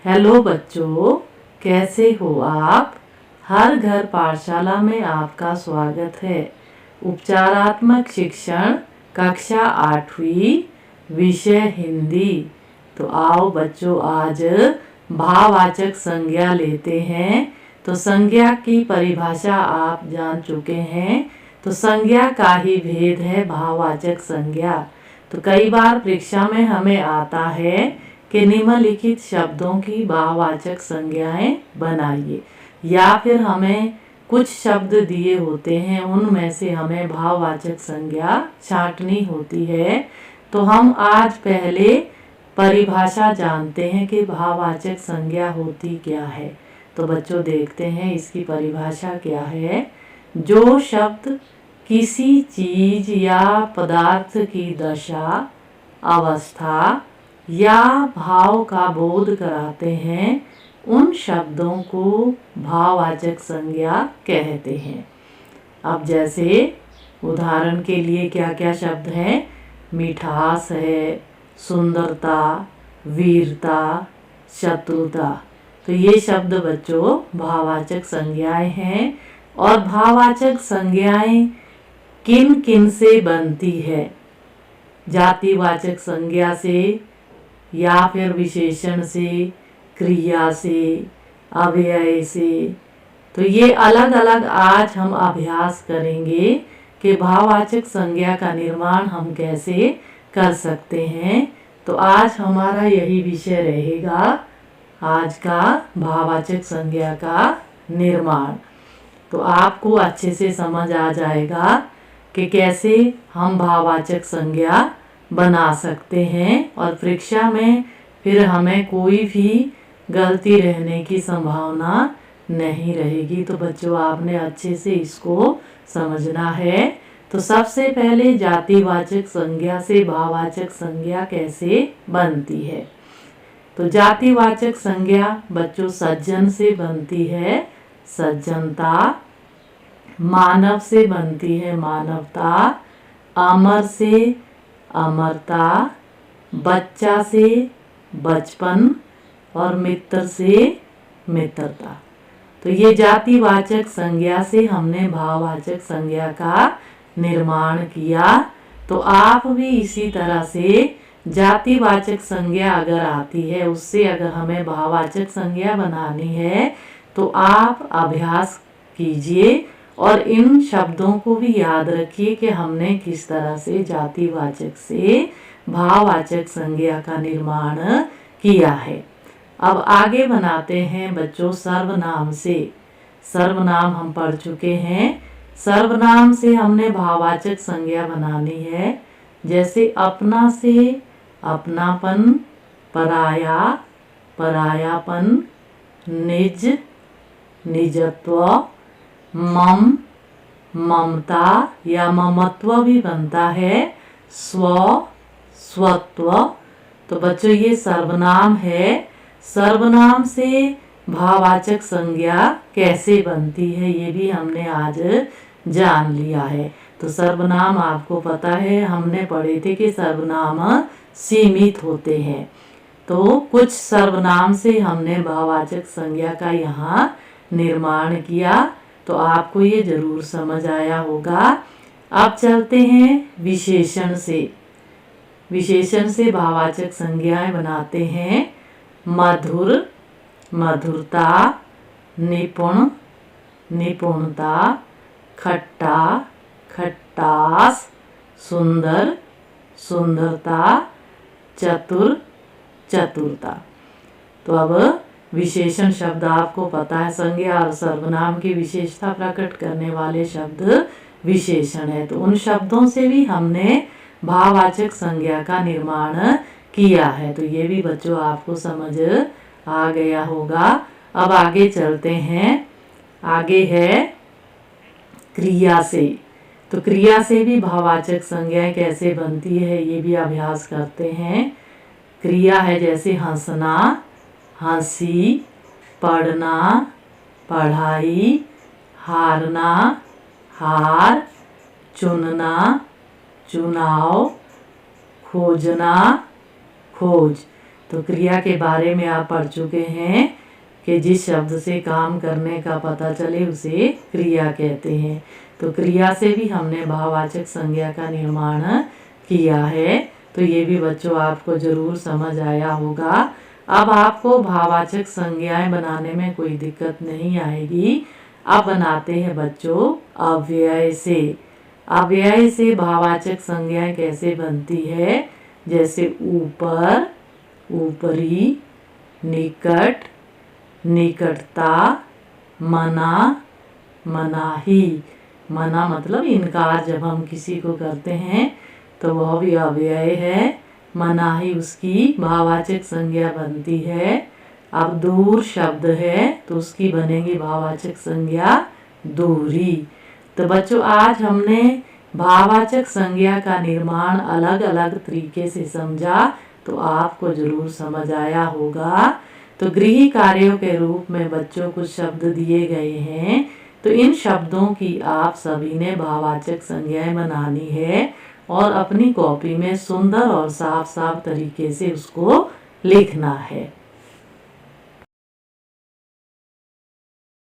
Hello बच्चों, कैसे हो आप। हर घर पाठशाला में आपका स्वागत है। उपचारात्मक शिक्षण कक्षा 8वीं, विषय हिंदी। तो आओ बच्चों, आज भाववाचक संज्ञा लेते हैं। तो संज्ञा की परिभाषा आप जान चुके हैं। तो संज्ञा का ही भेद है भाववाचक संज्ञा। तो कई बार परीक्षा में हमें आता है कि निम्नलिखित शब्दों की भाववाचक संज्ञाएं बनाइए, या फिर हमें कुछ शब्द दिए होते हैं, उनमें से हमें भाववाचक संज्ञा छांटनी होती है। तो हम आज पहले परिभाषा जानते हैं कि भाववाचक संज्ञा होती क्या है। तो बच्चों देखते हैं इसकी परिभाषा क्या है। जो शब्द किसी चीज या पदार्थ की दशा, अवस्था या भाव का बोध कराते हैं, उन शब्दों को भाववाचक संज्ञा कहते हैं। अब जैसे उदाहरण के लिए क्या क्या शब्द हैं। मिठास है, सुंदरता, वीरता, चतुरता। तो ये शब्द बच्चों भाववाचक संज्ञाएं हैं। और भाववाचक संज्ञाएं किन किन से बनती है। जातिवाचक संज्ञा से, या फिर विशेषण से, क्रिया से, अव्यय से। तो ये अलग अलग आज हम अभ्यास करेंगे कि भाववाचक संज्ञा का निर्माण हम कैसे कर सकते हैं। तो आज हमारा यही विषय रहेगा, आज का भाववाचक संज्ञा का निर्माण। तो आपको अच्छे से समझ आ जाएगा कि कैसे हम भाववाचक संज्ञा बना सकते हैं, और परीक्षा में फिर हमें कोई भी गलती रहने की संभावना नहीं रहेगी। तो बच्चों आपने अच्छे से इसको समझना है। तो सबसे पहले जातिवाचक संज्ञा से भाववाचक संज्ञा कैसे बनती है। तो जातिवाचक संज्ञा बच्चों सज्जन से बनती है, सज्जनता। मानव से बनती है, मानवता। अमर से अमरता। बच्चा से बचपन, और मित्र से मित्रता। तो ये जातिवाचक संज्ञा से हमने भाववाचक संज्ञा का निर्माण किया। तो आप भी इसी तरह से जातिवाचक संज्ञा अगर आती है, उससे अगर हमें भाववाचक संज्ञा बनानी है, तो आप अभ्यास कीजिए और इन शब्दों को भी याद रखिए कि हमने किस तरह से जातिवाचक से भाववाचक संज्ञा का निर्माण किया है। अब आगे बनाते हैं बच्चों सर्वनाम से। सर्वनाम हम पढ़ चुके हैं। सर्वनाम से हमने भाववाचक संज्ञा बनानी है। जैसे अपना से अपनापन, पराया परायापन, निज निजत्व, मम ममता या ममत्व भी बनता है, स्व स्वत्व। तो बच्चों ये सर्वनाम है। सर्वनाम से भाववाचक संज्ञा कैसे बनती है ये भी हमने आज जान लिया है। तो सर्वनाम आपको पता है, हमने पढ़े थे कि सर्वनाम सीमित होते हैं। तो कुछ सर्वनाम से हमने भाववाचक संज्ञा का यहाँ निर्माण किया। तो आपको ये जरूर समझ आया होगा। अब चलते हैं विशेषण से। विशेषण से भाववाचक संज्ञाएं बनाते हैं। मधुर मधुरता, निपुण निपुणता, खट्टा खट्टास, सुंदर सुंदरता, चतुर चतुरता। तो अब विशेषण शब्द आपको पता है, संज्ञा और सर्वनाम की विशेषता प्रकट करने वाले शब्द विशेषण है। तो उन शब्दों से भी हमने भाववाचक संज्ञा का निर्माण किया है। तो ये भी बच्चों आपको समझ आ गया होगा। अब आगे चलते हैं। आगे है क्रिया से। तो क्रिया से भी भाववाचक संज्ञाएं कैसे बनती है ये भी अभ्यास करते हैं। क्रिया है जैसे हंसना, हंसी, पढ़ना, पढ़ाई, हारना, हार, चुनना, चुनाव, खोजना, खोज। तो क्रिया के बारे में आप पढ़ चुके हैं कि जिस शब्द से काम करने का पता चले उसे क्रिया कहते हैं। तो क्रिया से भी हमने भाववाचक संज्ञा का निर्माण किया है। तो ये भी बच्चों आपको ज़रूर समझ आया होगा। अब आपको भाववाचक संज्ञाएं बनाने में कोई दिक्कत नहीं आएगी। अब बनाते हैं बच्चों अव्यय से। अव्यय से भाववाचक संज्ञाएं कैसे बनती है, जैसे ऊपर, ऊपरी, निकट, निकटता, मना, मनाही। मना मतलब इनकार जब हम किसी को करते हैं तो वह भी अव्यय है। मनाही उसकी भाववाचक संज्ञा बनती है। अब दूर शब्द है तो उसकी बनेगी भाववाचक संज्ञा दूरी। तो बच्चों आज हमने भाववाचक संज्ञा का निर्माण अलग अलग तरीके से समझा, तो आपको जरूर समझ आया होगा। तो गृह कार्यों के रूप में बच्चों कुछ शब्द दिए गए हैं। तो इन शब्दों की आप सभी ने भाववाचक संज्ञाएं बनानी है और अपनी कॉपी में सुंदर और साफ साफ तरीके से उसको लिखना है।